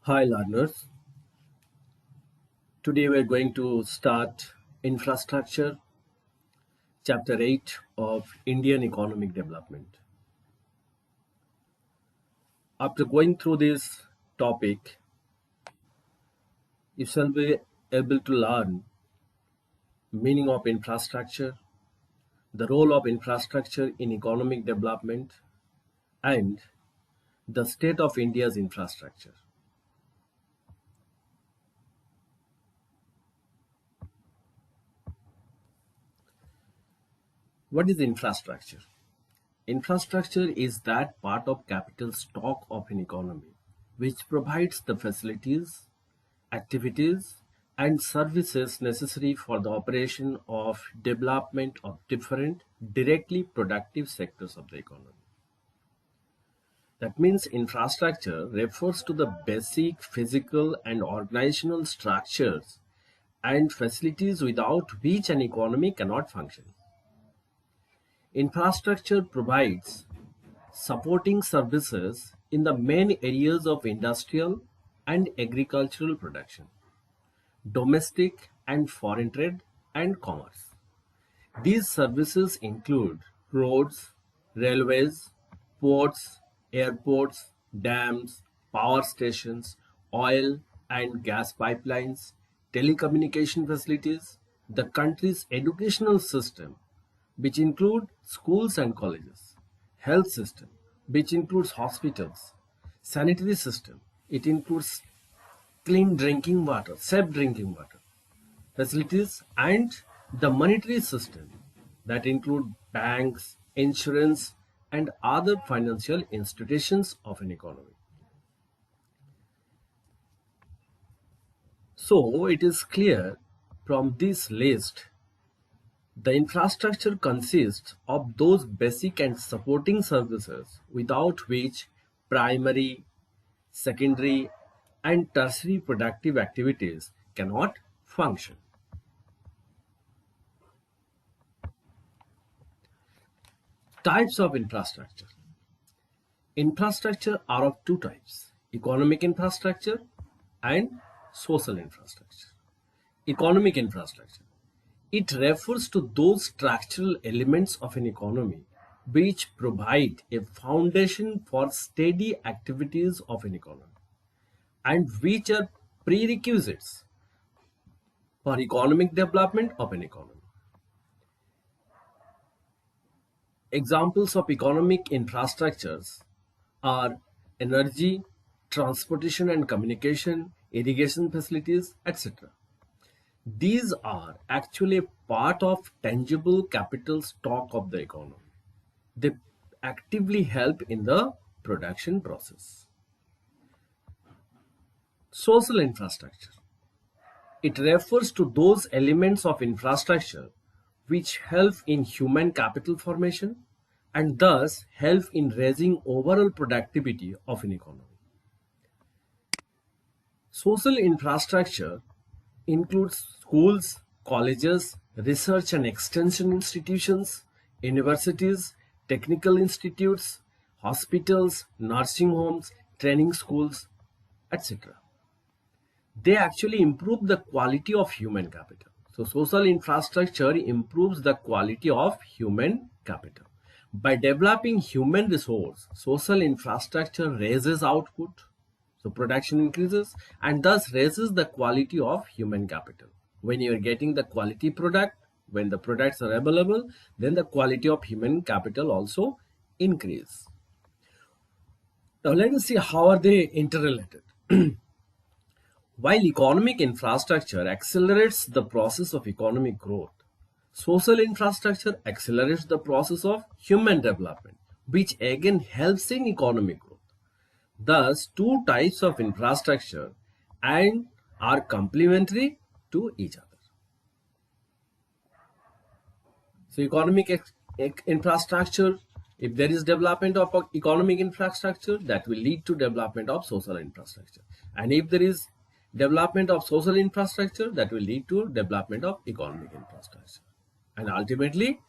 Hi learners, today we're going to start Infrastructure, Chapter 8 of Indian Economic Development. After going through this topic, you shall be able to learn meaning of infrastructure, the role of infrastructure in economic development, and the state of India's infrastructure. What is infrastructure? Infrastructure is that part of capital stock of an economy which provides the facilities, activities, and services necessary for the operation of development of different directly productive sectors of the economy. That means infrastructure refers to the basic physical and organizational structures and facilities without which an economy cannot function. Infrastructure provides supporting services in the main areas of industrial and agricultural production, domestic and foreign trade, and commerce. These services include roads, railways, ports, airports, dams, power stations, oil and gas pipelines, telecommunication facilities, the country's educational system, which include schools and colleges, health system, which includes hospitals, sanitary system, it includes clean drinking water, safe drinking water, facilities, and the monetary system that include banks, insurance, and other financial institutions of an economy. So it is clear from this list the infrastructure consists of those basic and supporting services without which primary, secondary, and tertiary productive activities cannot function. Types of infrastructure. Infrastructure are of two types: economic infrastructure and social infrastructure. Economic infrastructure. It refers to those structural elements of an economy which provide a foundation for steady activities of an economy and which are prerequisites for economic development of an economy. Examples of economic infrastructures are energy, transportation and communication, irrigation facilities, etc. These are actually part of tangible capital stock of the economy. They actively help in the production process. Social infrastructure. It refers to those elements of infrastructure which help in human capital formation and thus help in raising overall productivity of an economy. Social infrastructure includes schools, colleges, research and extension institutions, universities, technical institutes, hospitals, nursing homes, training schools, etc. They actually improve the quality of human capital. So social infrastructure improves the quality of human capital. By developing human resource, social infrastructure raises output, so production increases and thus raises the quality of human capital. When you are getting the quality product, when the products are available, then the quality of human capital also increase. Now let us see how are they interrelated. While economic infrastructure accelerates the process of economic growth, social infrastructure accelerates the process of human development, which again helps in economic growth. Thus, two types of infrastructure and are complementary to each other. So, infrastructure, if there is development of economic infrastructure, that will lead to development of social infrastructure. And if there is development of social infrastructure, that will lead to development of economic infrastructure. And ultimately,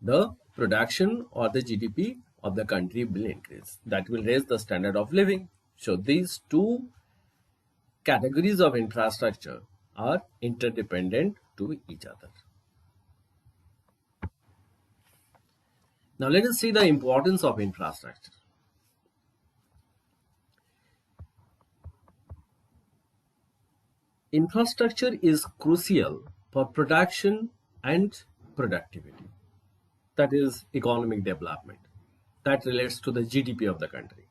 the production or the GDP of the country will increase. That will raise the standard of living. So these two categories of infrastructure are interdependent to each other. Now let us see the importance of infrastructure. Infrastructure is crucial for production and productivity. That is economic development. That relates to the GDP of the country.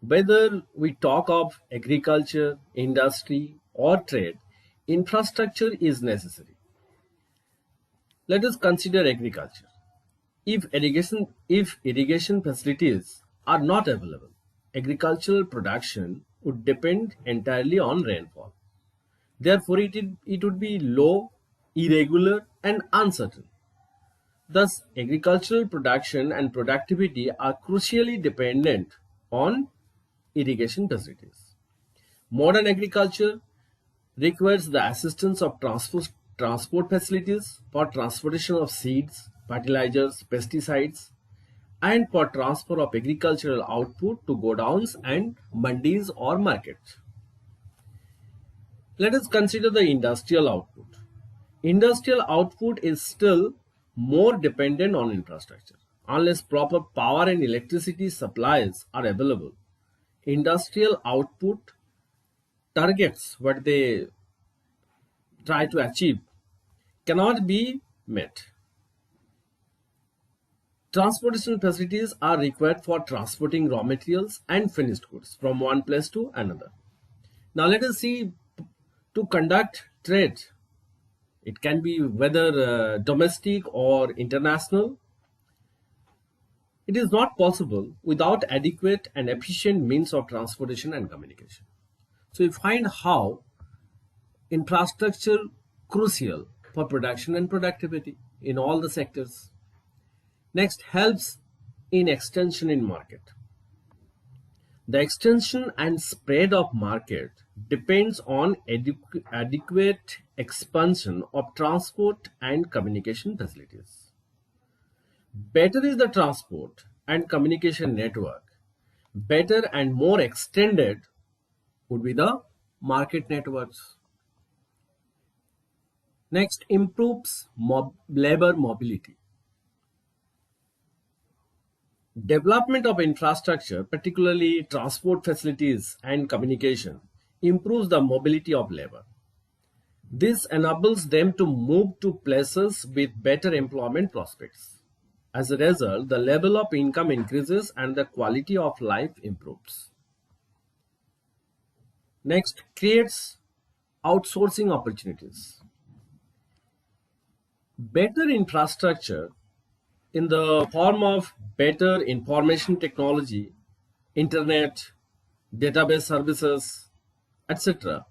Whether we talk of agriculture, industry, or trade, infrastructure is necessary. Let us consider agriculture. If irrigation facilities are not available, agricultural production would depend entirely on rainfall. Therefore, it would be low, irregular, and uncertain. Thus, agricultural production and productivity are crucially dependent on irrigation facilities. Modern agriculture requires the assistance of transport facilities for transportation of seeds, fertilizers, pesticides, and for transfer of agricultural output to godowns and mandis or markets. Let us consider the industrial output. Industrial output is still more dependent on infrastructure. Unless proper power and electricity supplies are available, industrial output targets what they try to achieve cannot be met. Transportation facilities are required for transporting raw materials and finished goods from one place to another. Now let us see, to conduct trade, it can be whether domestic or international, it is not possible without adequate and efficient means of transportation and communication. So we find how infrastructure crucial for production and productivity in all the sectors. Next, helps in extension in market. The extension and spread of market depends on adequate expansion of transport and communication facilities. Better is the transport and communication network, better and more extended would be the market networks. Next, improves labor mobility. Development of infrastructure, particularly transport facilities and communication, improves the mobility of labor. This enables them to move to places with better employment prospects. As a result, the level of income increases and the quality of life improves. Next, creates outsourcing opportunities. Better infrastructure in the form of better information technology, internet, database services, etc.,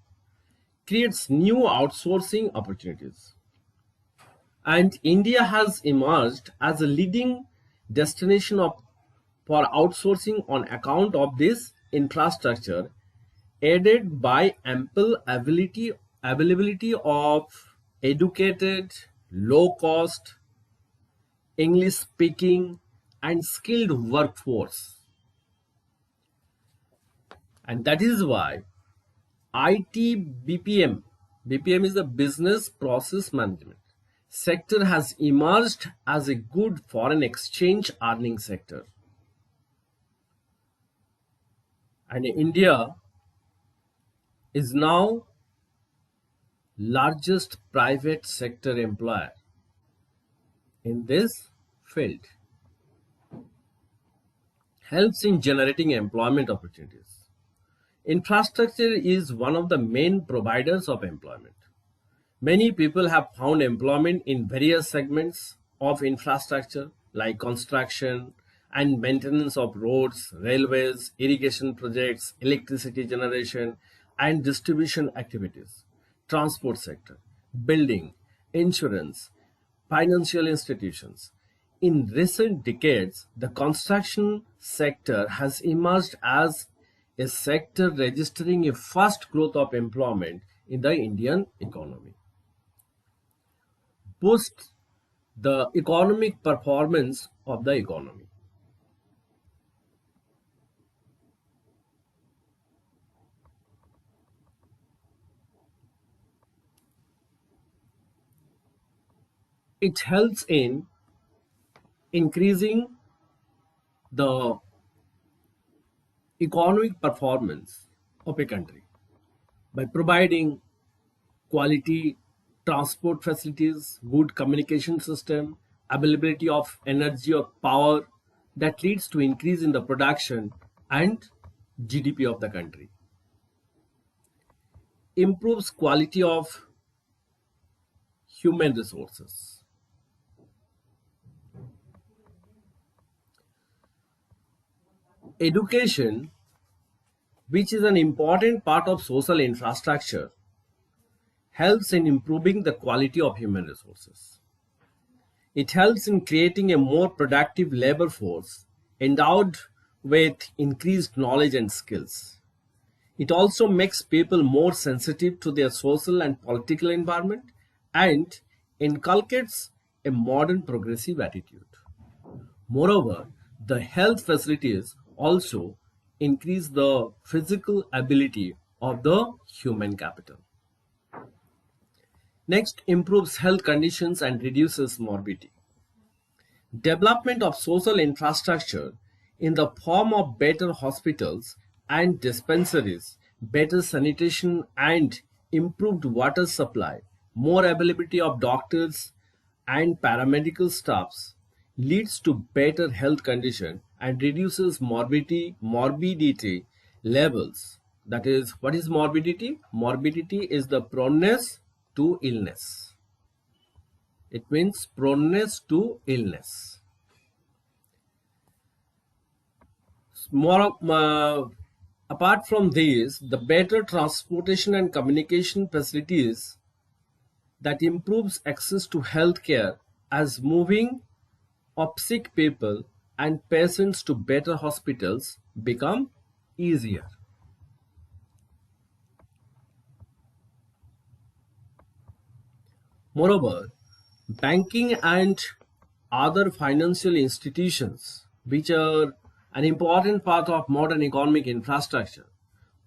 creates new outsourcing opportunities. And India has emerged as a leading destination for outsourcing on account of this infrastructure, aided by ample availability of educated, low cost, English speaking, and skilled workforce. And that is why IT BPM is the business process management sector, has emerged as a good foreign exchange earning sector. And India is now largest private sector employer in this field. Helps in generating employment opportunities. Infrastructure is one of the main providers of employment. Many people have found employment in various segments of infrastructure like construction and maintenance of roads, railways, irrigation projects, electricity generation and distribution activities, transport sector, building, insurance, financial institutions. In recent decades, the construction sector has emerged as a sector registering a fast growth of employment in the Indian economy. Boost the economic performance of the economy. It helps in increasing the economic performance of a country by providing quality transport facilities, good communication system, availability of energy or power that leads to increase in the production and GDP of the country. Improves quality of human resources. Education, which is an important part of social infrastructure, helps in improving the quality of human resources. It helps in creating a more productive labor force endowed with increased knowledge and skills. It also makes people more sensitive to their social and political environment and inculcates a modern progressive attitude. Moreover, the health facilities also increase the physical ability of the human capital. Next, improves health conditions and reduces morbidity. Development of social infrastructure in the form of better hospitals and dispensaries, better sanitation and improved water supply, more availability of doctors and paramedical staffs leads to better health condition and reduces morbidity levels. That is, what is morbidity? Morbidity is the proneness to illness. It means proneness to illness. More, apart from these, the better transportation and communication facilities that improves access to healthcare as moving of sick people and patients to better hospitals become easier. Moreover, banking and other financial institutions, which are an important part of modern economic infrastructure,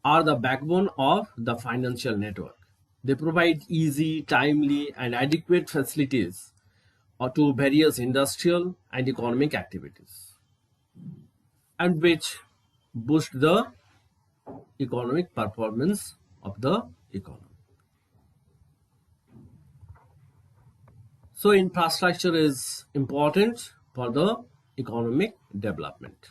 are the backbone of the financial network. They provide easy, timely, and adequate facilities to various industrial and economic activities, and which boost the economic performance of the economy. So infrastructure is important for the economic development.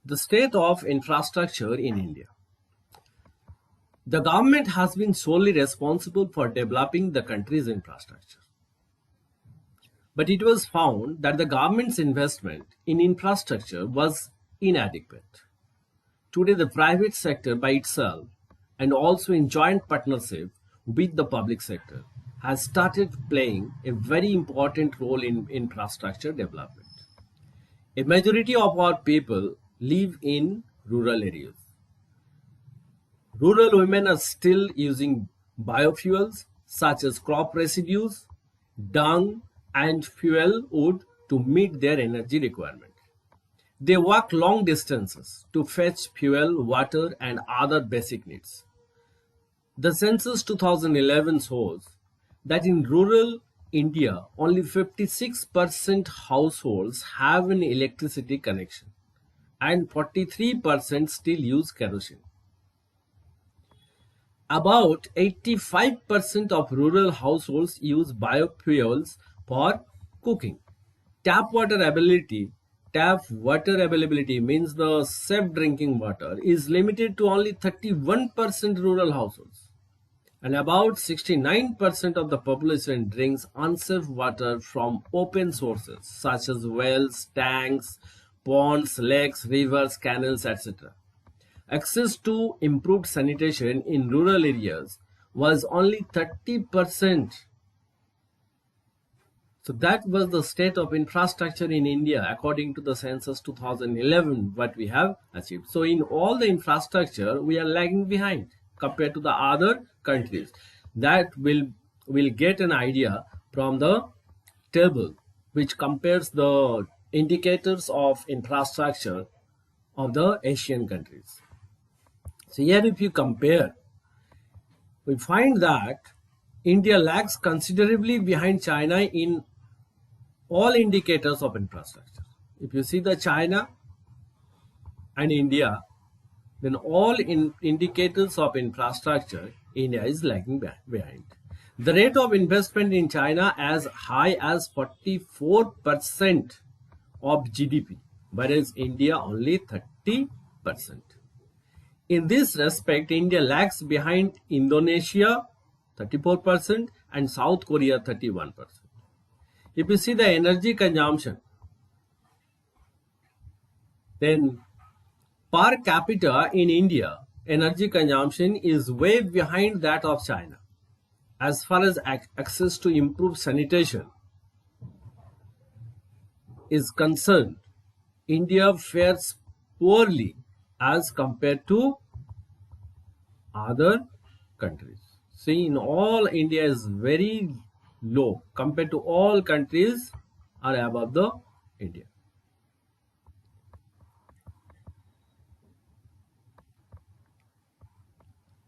The state of infrastructure in India. The government has been solely responsible for developing the country's infrastructure. But it was found that the government's investment in infrastructure was inadequate. Today, the private sector by itself and also in joint partnership with the public sector has started playing a very important role in infrastructure development. A majority of our people live in rural areas. Rural women are still using biofuels such as crop residues, dung, and fuel wood to meet their energy requirement. They walk long distances to fetch fuel, water, and other basic needs. The census 2011 shows that in rural India, only 56% households have an electricity connection and 43% still use kerosene. About 85% of rural households use biofuels for cooking. Tap water availability Tap water availability means the safe drinking water is limited to only 31% rural households, and about 69% of the population drinks unsafe water from open sources such as wells, tanks, ponds, lakes, rivers, canals, etc. Access to improved sanitation in rural areas was only 30%. So that was the state of infrastructure in India according to the census 2011 what we have achieved. So in all the infrastructure we are lagging behind compared to the other countries. That will get an idea from the table which compares the indicators of infrastructure of the Asian countries. So here if you compare, we find that India lags considerably behind China in all indicators of infrastructure. If you see the China and India, then all indicators of infrastructure, India is lagging behind. The rate of investment in China as high as 44% of GDP, whereas India only 30%. In this respect, India lags behind Indonesia 34% and South Korea 31%. If you see the energy consumption, then per capita in India, energy consumption is way behind that of China. As far as access to improved sanitation is concerned, India fares poorly as compared to other countries. See, in all, India is very low compared to all countries are above the India.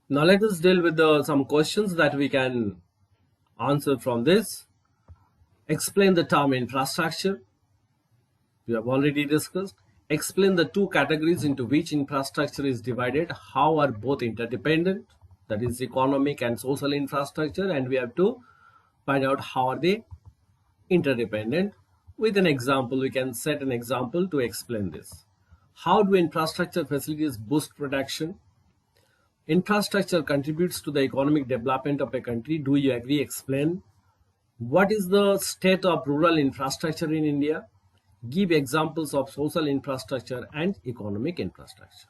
Now let us deal with some questions that we can answer from this. Explain the term infrastructure. We have already discussed. Explain the two categories into which infrastructure is divided. How are both interdependent, that is economic and social infrastructure, and we have to find out how are they interdependent. With an example, we can set an example to explain this. How do infrastructure facilities boost production? Infrastructure contributes to the economic development of a country. Do you agree? Explain. What is the state of rural infrastructure in India? Give examples of social infrastructure and economic infrastructure.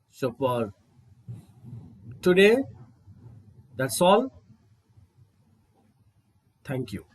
So for today, that's all. Thank you.